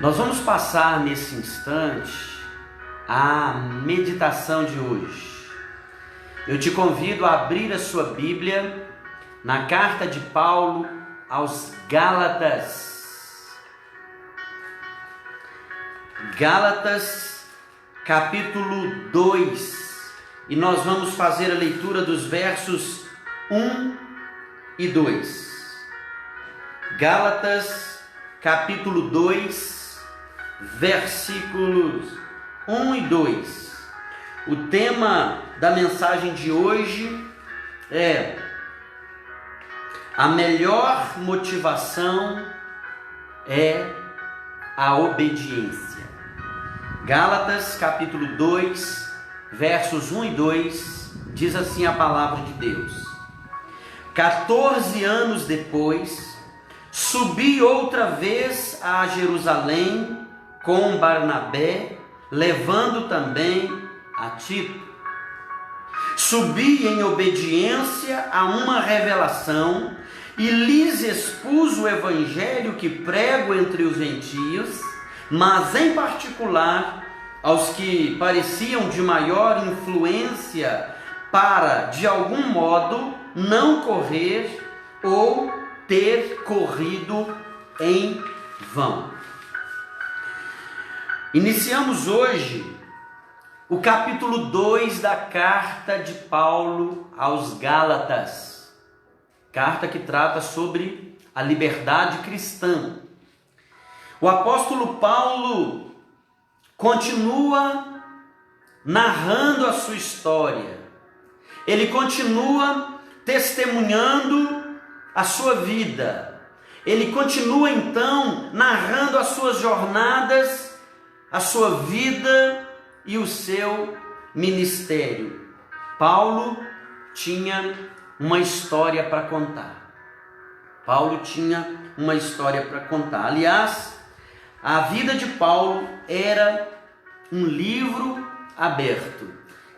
Nós vamos passar nesse instante a meditação de hoje. Eu te convido a abrir a sua Bíblia na carta de Paulo aos Gálatas. Gálatas, capítulo 2. E nós vamos fazer a leitura dos versos 1 e 2. Gálatas, capítulo 2, versículos 1 e 2. O tema da mensagem de hoje é: a melhor motivação é a obediência. Gálatas, capítulo 2, versos 1 e 2, diz assim a palavra de Deus: 14 anos depois, subi outra vez a Jerusalém com Barnabé, levando também a Tito. Subi em obediência a uma revelação e lhes expus o evangelho que prego entre os gentios, mas em particular aos que pareciam de maior influência, para de algum modo não correr ou ter corrido em vão. Iniciamos hoje o capítulo 2 da carta de Paulo aos Gálatas, carta que trata sobre a liberdade cristã. O apóstolo Paulo continua narrando a sua história, ele continua testemunhando a sua vida, ele continua então narrando as suas jornadas, a sua vida e o seu ministério. Paulo tinha uma história para contar. Paulo tinha uma história para contar. Aliás, a vida de Paulo era um livro aberto.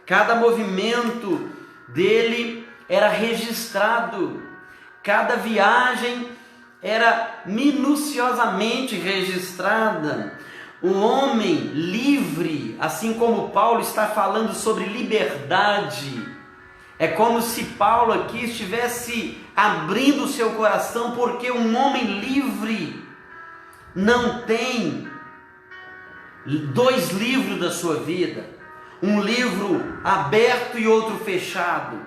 Cada movimento dele era registrado. Cada viagem era minuciosamente registrada. Um homem livre, assim como Paulo está falando sobre liberdade. É como se Paulo aqui estivesse abrindo o seu coração, porque um homem livre não tem dois livros da sua vida. Um livro aberto e outro fechado.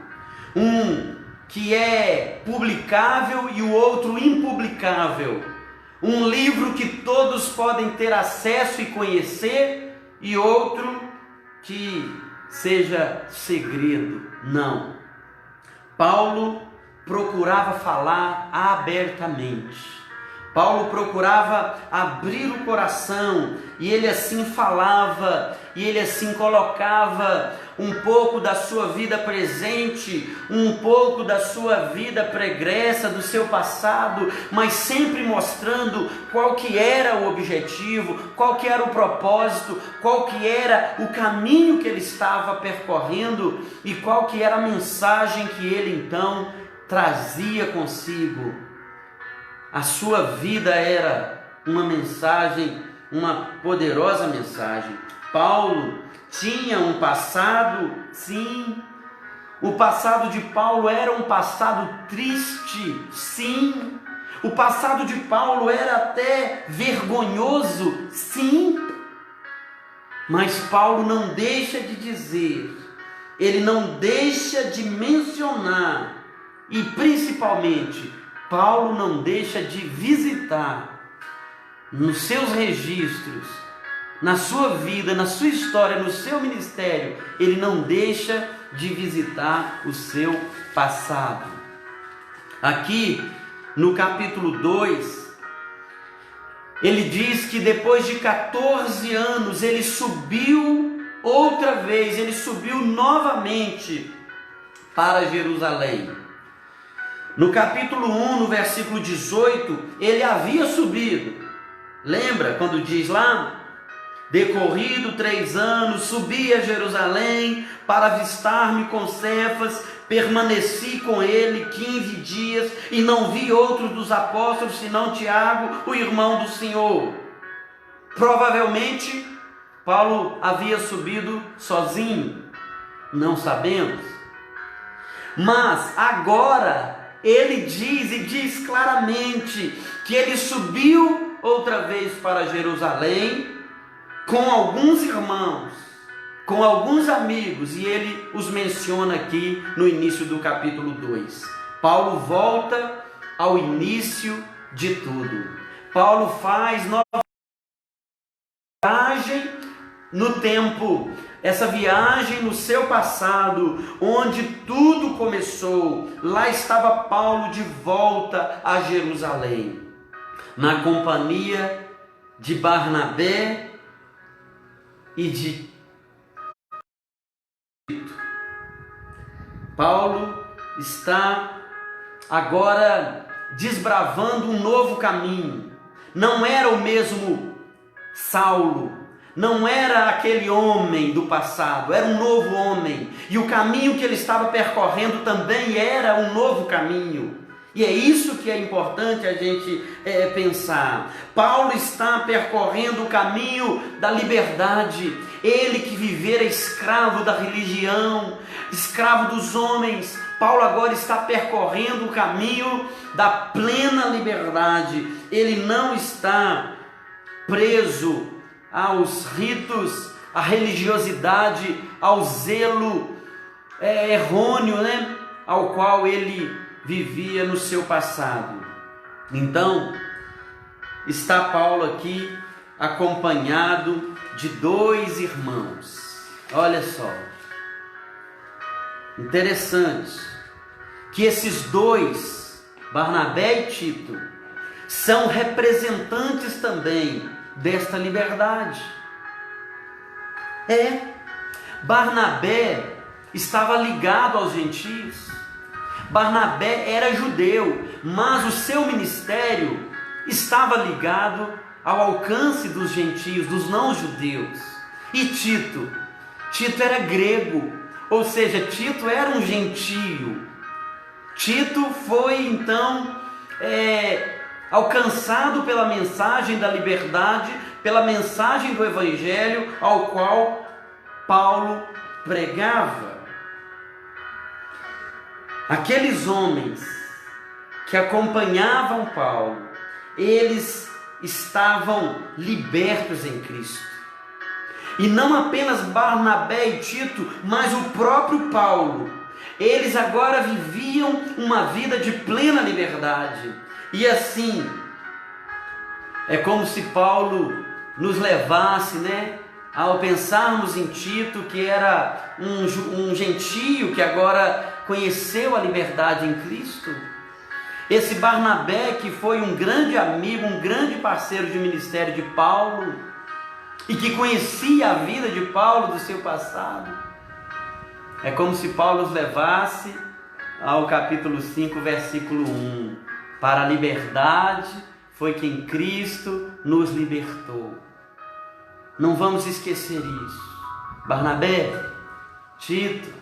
Um que é publicável e o outro impublicável. Um livro que todos podem ter acesso e conhecer, e outro que seja segredo. Não. Paulo procurava falar abertamente. Paulo procurava abrir o coração, e ele assim falava, e ele assim colocava um pouco da sua vida presente, um pouco da sua vida pregressa, do seu passado, mas sempre mostrando qual que era o objetivo, qual que era o propósito, qual que era o caminho que ele estava percorrendo e qual que era a mensagem que ele então trazia consigo. A sua vida era uma mensagem, uma poderosa mensagem. Paulo tinha um passado, sim. O passado de Paulo era um passado triste, sim. O passado de Paulo era até vergonhoso, sim. Mas Paulo não deixa de dizer, ele não deixa de mencionar, e principalmente, Paulo não deixa de visitar nos seus registros, na sua vida, na sua história, no seu ministério, ele não deixa de visitar o seu passado. Aqui no capítulo 2, ele diz que depois de 14 anos ele subiu outra vez, ele subiu novamente para Jerusalém. No capítulo 1, no versículo 18, ele havia subido. Lembra quando diz lá? Decorrido 3 anos, subi a Jerusalém para avistar-me com Cefas, permaneci com ele 15 dias e não vi outro dos apóstolos senão Tiago, o irmão do Senhor. Provavelmente Paulo havia subido sozinho, não sabemos. Mas agora ele diz claramente que ele subiu outra vez para Jerusalém com alguns irmãos, com alguns amigos, e ele os menciona aqui no início do capítulo 2. Paulo volta ao início de tudo. Paulo faz nova viagem no tempo, essa viagem no seu passado, onde tudo começou. Lá estava Paulo de volta a Jerusalém, na companhia de Barnabé e de Tito. Paulo está agora desbravando um novo caminho. Não era o mesmo Saulo, não era aquele homem do passado, era um novo homem, e o caminho que ele estava percorrendo também era um novo caminho. E é isso que é importante a gente pensar. Paulo está percorrendo o caminho da liberdade. Ele que vivera escravo da religião, escravo dos homens, Paulo agora está percorrendo o caminho da plena liberdade. Ele não está preso aos ritos, à religiosidade, ao zelo errôneo, ao qual ele vivia no seu passado. Então, está Paulo aqui acompanhado de 2 irmãos. Olha só, interessante que esses 2, Barnabé e Tito, são representantes também desta liberdade. Barnabé estava ligado aos gentios. Barnabé era judeu, mas o seu ministério estava ligado ao alcance dos gentios, dos não-judeus. E Tito era grego, ou seja, Tito era um gentio. Tito foi então alcançado pela mensagem da liberdade, pela mensagem do evangelho ao qual Paulo pregava. Aqueles homens que acompanhavam Paulo, eles estavam libertos em Cristo. E não apenas Barnabé e Tito, mas o próprio Paulo. Eles agora viviam uma vida de plena liberdade. E assim, é como se Paulo nos levasse, ao pensarmos em Tito, que era um gentio que agora conheceu a liberdade em Cristo. Esse Barnabé, que foi um grande amigo, um grande parceiro de ministério de Paulo, e que conhecia a vida de Paulo do seu passado. É como se Paulo os levasse ao capítulo 5, versículo 1. Para a liberdade foi que em Cristo nos libertou. Não vamos esquecer isso. Barnabé, Tito,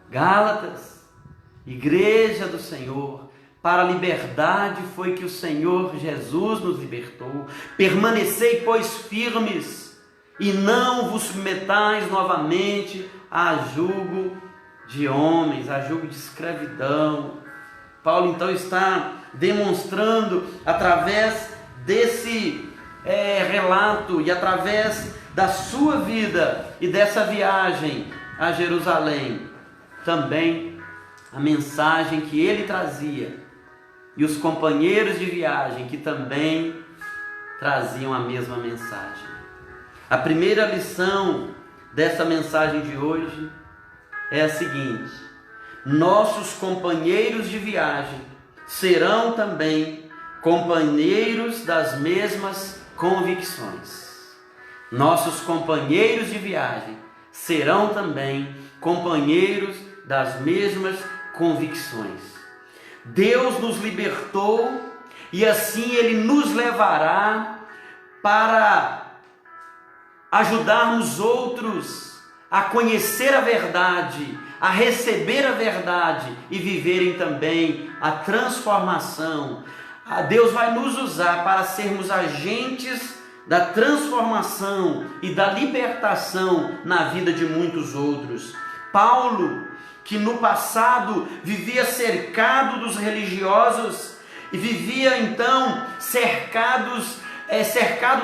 Gálatas, Igreja do Senhor, para a liberdade foi que o Senhor Jesus nos libertou. Permanecei, pois, firmes, e não vos submetais novamente a jugo de homens, a jugo de escravidão. Paulo então está demonstrando através desse relato e através da sua vida e dessa viagem a Jerusalém, também a mensagem que ele trazia e os companheiros de viagem que também traziam a mesma mensagem. A primeira lição dessa mensagem de hoje é a seguinte: nossos companheiros de viagem serão também companheiros das mesmas convicções. Nossos companheiros de viagem serão também companheiros das mesmas convicções. Deus nos libertou e assim Ele nos levará para ajudarmos outros a conhecer a verdade, a receber a verdade e viverem também a transformação. Deus vai nos usar para sermos agentes da transformação e da libertação na vida de muitos outros. Paulo, que no passado vivia cercado dos religiosos e vivia então cercado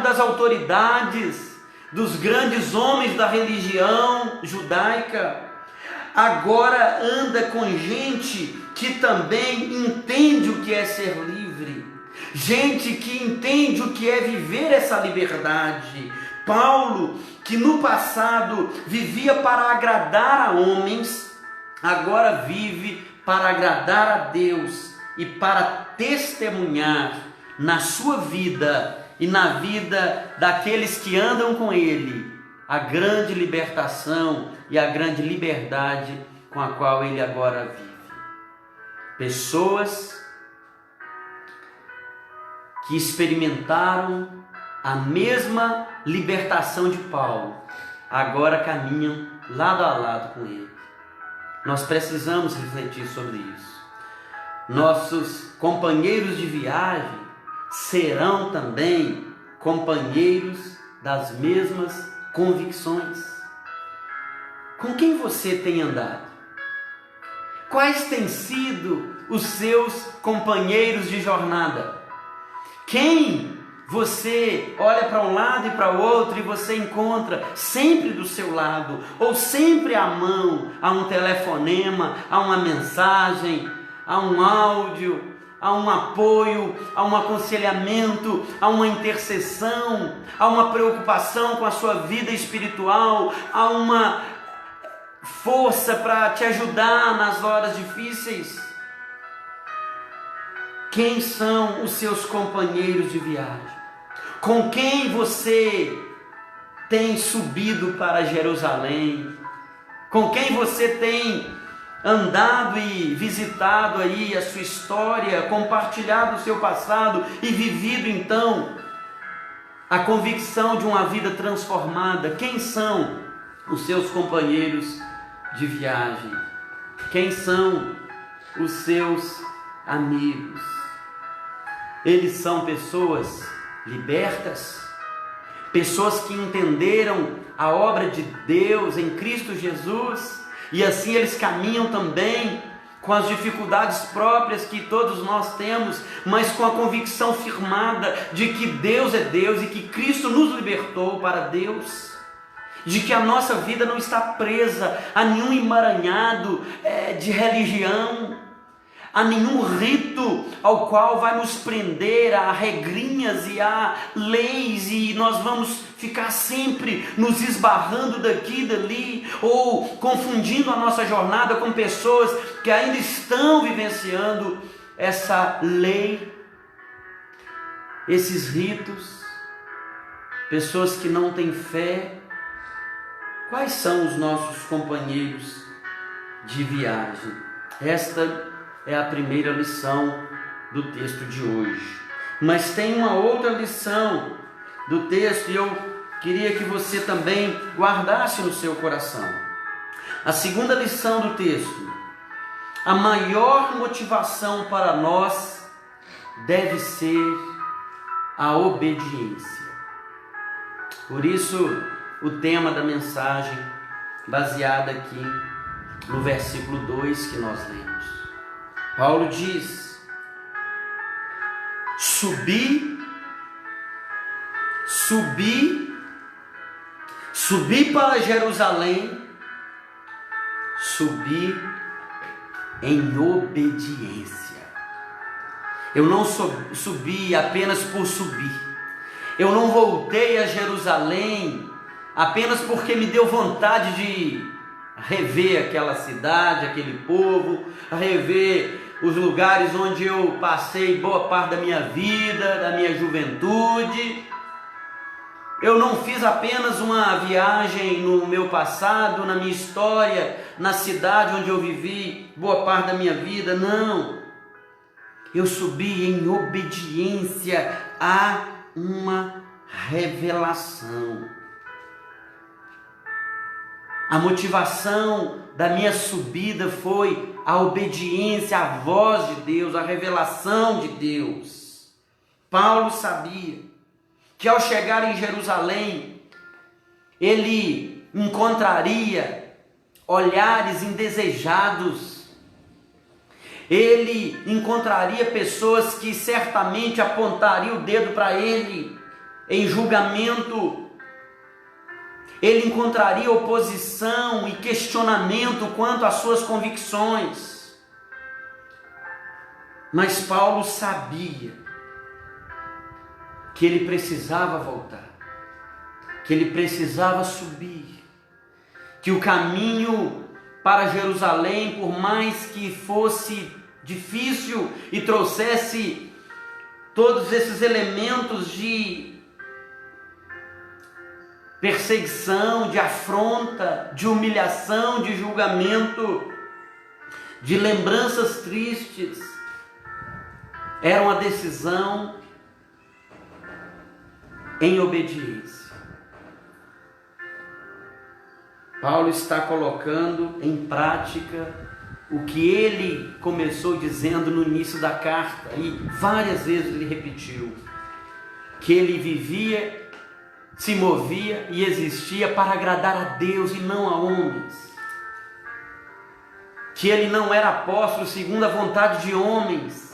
das autoridades, dos grandes homens da religião judaica, agora anda com gente que também entende o que é ser livre, gente que entende o que é viver essa liberdade. Paulo, que no passado vivia para agradar a homens, agora vive para agradar a Deus e para testemunhar na sua vida e na vida daqueles que andam com ele a grande libertação e a grande liberdade com a qual ele agora vive. Pessoas que experimentaram a mesma libertação de Paulo, agora caminham lado a lado com ele. Nós precisamos refletir sobre isso. Nossos companheiros de viagem serão também companheiros das mesmas convicções. Com quem você tem andado? Quais têm sido os seus companheiros de jornada? Quem você olha para um lado e para o outro e você encontra sempre do seu lado, ou sempre à mão, a um telefonema, a uma mensagem, a um áudio, a um apoio, a um aconselhamento, a uma intercessão, a uma preocupação com a sua vida espiritual, a uma força para te ajudar nas horas difíceis? Quem são os seus companheiros de viagem? Com quem você tem subido para Jerusalém? Com quem você tem andado e visitado aí a sua história, compartilhado o seu passado e vivido então a convicção de uma vida transformada? Quem são os seus companheiros de viagem? Quem são os seus amigos? Eles são pessoas libertas, pessoas que entenderam a obra de Deus em Cristo Jesus, e assim eles caminham também com as dificuldades próprias que todos nós temos, mas com a convicção firmada de que Deus é Deus e que Cristo nos libertou para Deus, de que a nossa vida não está presa a nenhum emaranhado de religião, a nenhum rito ao qual vai nos prender a regrinhas e a leis, e nós vamos ficar sempre nos esbarrando daqui e dali, ou confundindo a nossa jornada com pessoas que ainda estão vivenciando essa lei, esses ritos, pessoas que não têm fé. Quais são os nossos companheiros de viagem? Esta é a primeira lição do texto de hoje. Mas tem uma outra lição do texto e eu queria que você também guardasse no seu coração. A segunda lição do texto: a maior motivação para nós deve ser a obediência. Por isso, o tema da mensagem, baseada aqui no versículo 2 que nós lemos. Paulo diz: subi para Jerusalém, subi em obediência. Eu não subi apenas por subir. Eu não voltei a Jerusalém apenas porque me deu vontade de rever aquela cidade, aquele povo, rever os lugares onde eu passei boa parte da minha vida, da minha juventude. Eu não fiz apenas uma viagem no meu passado, na minha história, na cidade onde eu vivi boa parte da minha vida, não. Eu subi em obediência a uma revelação. A motivação da minha subida foi a obediência à voz de Deus, a revelação de Deus. Paulo sabia que ao chegar em Jerusalém, ele encontraria olhares indesejados, ele encontraria pessoas que certamente apontariam o dedo para ele em julgamento, ele encontraria oposição e questionamento quanto às suas convicções. Mas Paulo sabia que ele precisava voltar, que ele precisava subir, que o caminho para Jerusalém, por mais que fosse difícil e trouxesse todos esses elementos de perseguição, de afronta, de humilhação, de julgamento, de lembranças tristes, era uma decisão em obediência. Paulo está colocando em prática o que ele começou dizendo no início da carta, e várias vezes ele repetiu, que ele vivia, se movia e existia para agradar a Deus e não a homens, que ele não era apóstolo segundo a vontade de homens,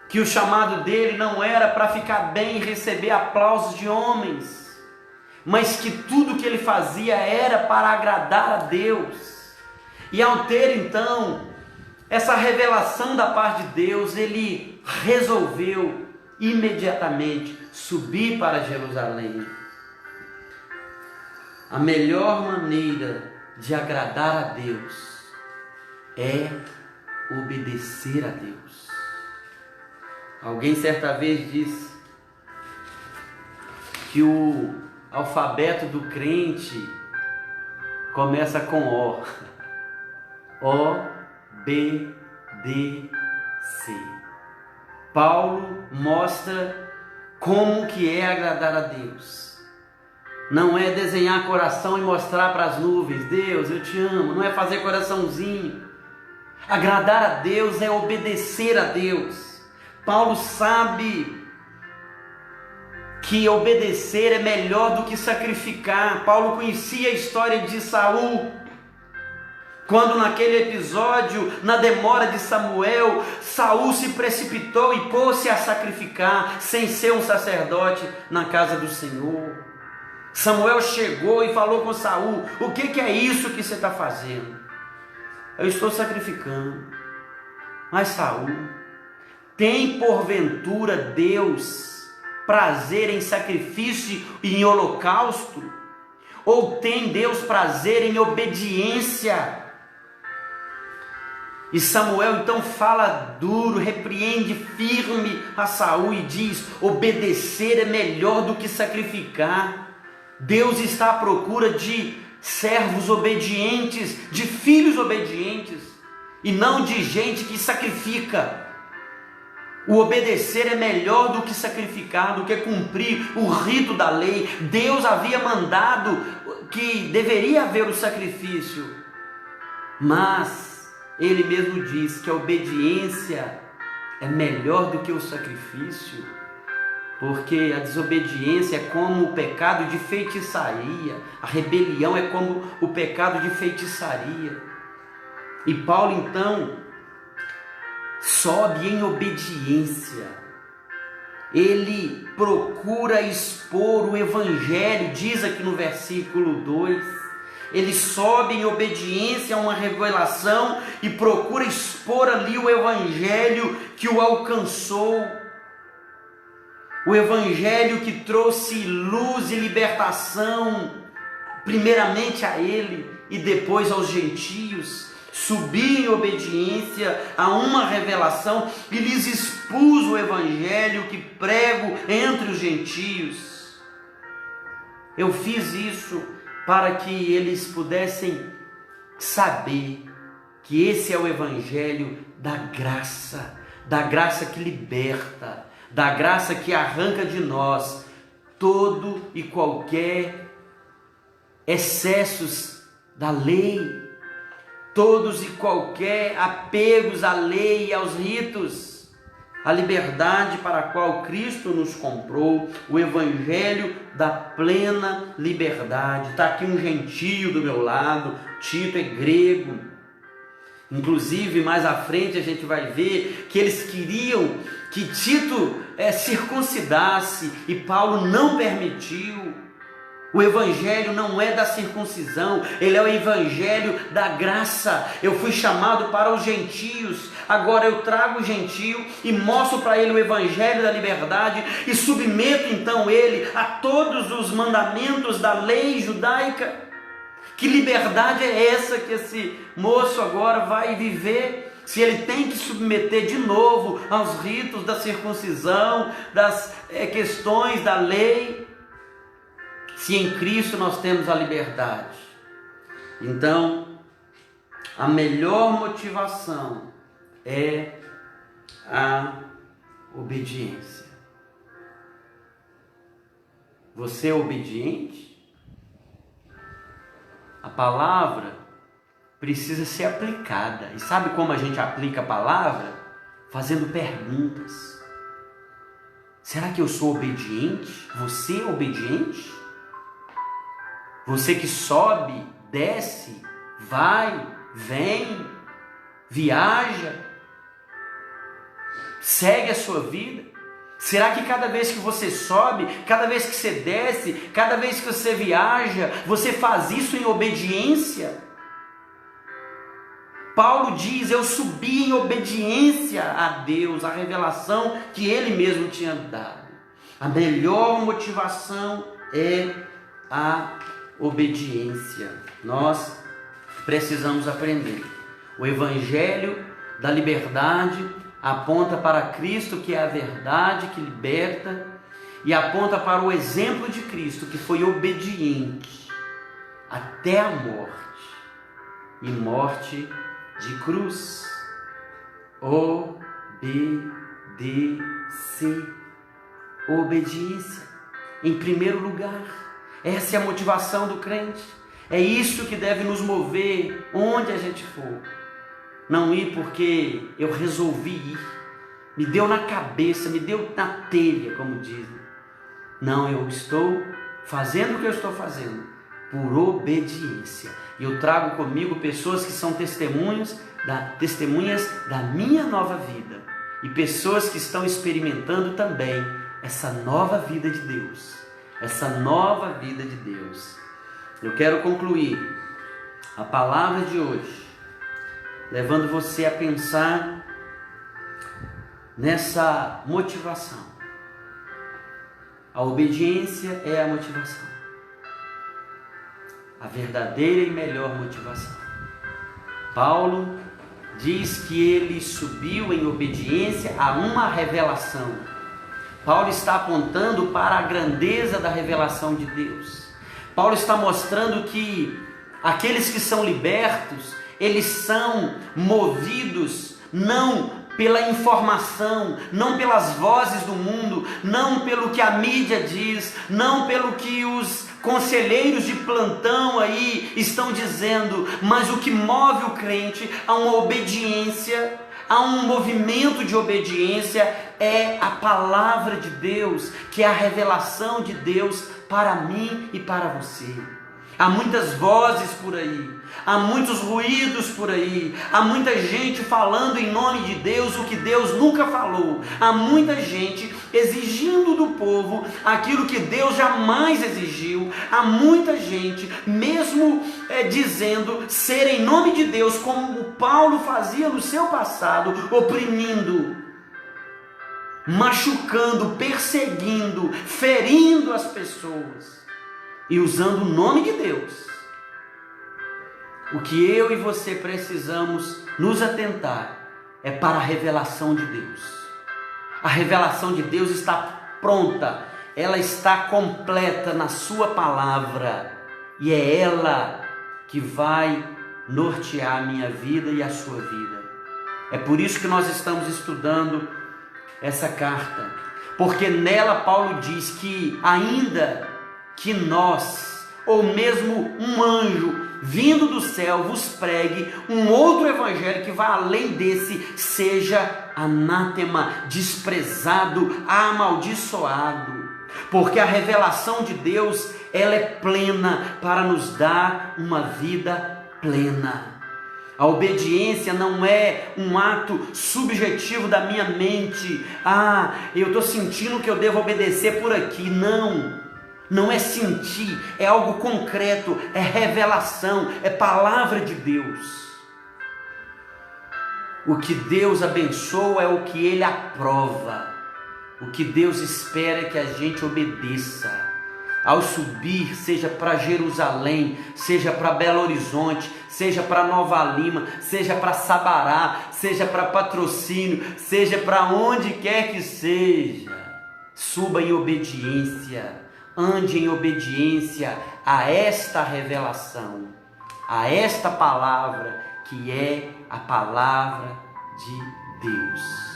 que o chamado dele não era para ficar bem e receber aplausos de homens, mas que tudo que ele fazia era para agradar a Deus. E ao ter então essa revelação da parte de Deus, ele resolveu imediatamente subir para Jerusalém. A melhor maneira de agradar a Deus é obedecer a Deus. Alguém certa vez disse que o alfabeto do crente começa com O. O, B, D, C. Paulo mostra como que é agradar a Deus. Não é desenhar coração e mostrar para as nuvens, Deus, eu te amo. Não é fazer coraçãozinho. Agradar a Deus é obedecer a Deus. Paulo sabe que obedecer é melhor do que sacrificar. Paulo conhecia a história de Saul, quando naquele episódio, na demora de Samuel, Saul se precipitou e pôs-se a sacrificar, sem ser um sacerdote na casa do Senhor. Samuel chegou e falou com Saul: o que é isso que você está fazendo? Eu estou sacrificando. Mas Saul, tem porventura Deus prazer em sacrifício e em holocausto? Ou tem Deus prazer em obediência? E Samuel então fala duro, repreende firme a Saul e diz: obedecer é melhor do que sacrificar. Deus está à procura de servos obedientes, de filhos obedientes, e não de gente que sacrifica. O obedecer é melhor do que sacrificar, do que cumprir o rito da lei. Deus havia mandado que deveria haver o sacrifício, mas Ele mesmo diz que a obediência é melhor do que o sacrifício, porque a desobediência é como o pecado de feitiçaria, a rebelião é como o pecado de feitiçaria. E Paulo então sobe em obediência, ele procura expor o Evangelho, diz aqui no versículo 2, ele sobe em obediência a uma revelação e procura expor ali o Evangelho que o alcançou, o Evangelho que trouxe luz e libertação, primeiramente a ele e depois aos gentios. Subi em obediência a uma revelação e lhes expus o Evangelho que prego entre os gentios. Eu fiz isso para que eles pudessem saber que esse é o Evangelho da graça que liberta, da graça que arranca de nós todo e qualquer excessos da lei, todos e qualquer apegos à lei e aos ritos. a liberdade para a qual Cristo nos comprou, o evangelho da plena liberdade. Está aqui um gentio do meu lado, Tito é grego. Inclusive, mais à frente a gente vai ver que eles queriam que Tito circuncidasse e Paulo não permitiu. O evangelho não é da circuncisão, ele é o evangelho da graça. Eu fui chamado para os gentios, agora eu trago o gentio e mostro para ele o evangelho da liberdade e submeto então ele a todos os mandamentos da lei judaica. Que liberdade é essa que esse moço agora vai viver? Se ele tem que submeter de novo aos ritos da circuncisão, das questões da lei, se em Cristo nós temos a liberdade. Então, a melhor motivação é a obediência. Você é obediente? A palavra precisa ser aplicada. E sabe como a gente aplica a palavra? Fazendo perguntas. Será que eu sou obediente? Você é obediente? Você que sobe, desce, vai, vem, viaja, segue a sua vida? Será que cada vez que você sobe, cada vez que você desce, cada vez que você viaja, você faz isso em obediência? Paulo diz: eu subi em obediência a Deus, a revelação que Ele mesmo tinha dado. A melhor motivação é a obediência. Nós precisamos aprender. O evangelho da liberdade aponta para Cristo, que é a verdade que liberta, e aponta para o exemplo de Cristo, que foi obediente até a morte, e morte de cruz. Obediência em primeiro lugar. Essa é a motivação do crente. É isso que deve nos mover onde a gente for. Não ir porque eu resolvi ir, me deu na cabeça, me deu na telha, como dizem. Não, eu estou fazendo o que eu estou fazendo por obediência. E eu trago comigo pessoas que são testemunhas da minha nova vida. E pessoas que estão experimentando também essa nova vida de Deus. Essa nova vida de Deus. Eu quero concluir a palavra de hoje levando você a pensar nessa motivação. A obediência é a motivação, a verdadeira e melhor motivação. Paulo diz que ele subiu em obediência a uma revelação. Paulo está apontando para a grandeza da revelação de Deus. Paulo está mostrando que aqueles que são libertos, eles são movidos não pela informação, não pelas vozes do mundo, não pelo que a mídia diz, não pelo que os conselheiros de plantão aí estão dizendo, mas o que move o crente a uma obediência, a um movimento de obediência, é a palavra de Deus, que é a revelação de Deus para mim e para você. Há muitas vozes por aí, há muitos ruídos por aí, há muita gente falando em nome de Deus o que Deus nunca falou, há muita gente exigindo do povo aquilo que Deus jamais exigiu, há muita gente mesmo dizendo ser em nome de Deus, como Paulo fazia no seu passado, oprimindo, machucando, perseguindo, ferindo as pessoas e usando o nome de Deus. O que eu e você precisamos nos atentar é para a revelação de Deus. A revelação de Deus está pronta, ela está completa na sua palavra, e é ela que vai nortear a minha vida e a sua vida. É por isso que nós estamos estudando essa carta, porque nela Paulo diz que ainda que nós ou mesmo um anjo vindo do céu vos pregue um outro evangelho que vai além desse, seja anátema, desprezado, amaldiçoado. Porque a revelação de Deus, ela é plena para nos dar uma vida plena. A obediência não é um ato subjetivo da minha mente. Eu estou sentindo que eu devo obedecer por aqui. Não é sentir, é algo concreto, é revelação, é palavra de Deus. O que Deus abençoa é o que Ele aprova. O que Deus espera é que a gente obedeça. Ao subir, seja para Jerusalém, seja para Belo Horizonte, seja para Nova Lima, seja para Sabará, seja para Patrocínio, seja para onde quer que seja, suba em obediência, ande em obediência a esta revelação, a esta palavra que é a palavra de Deus.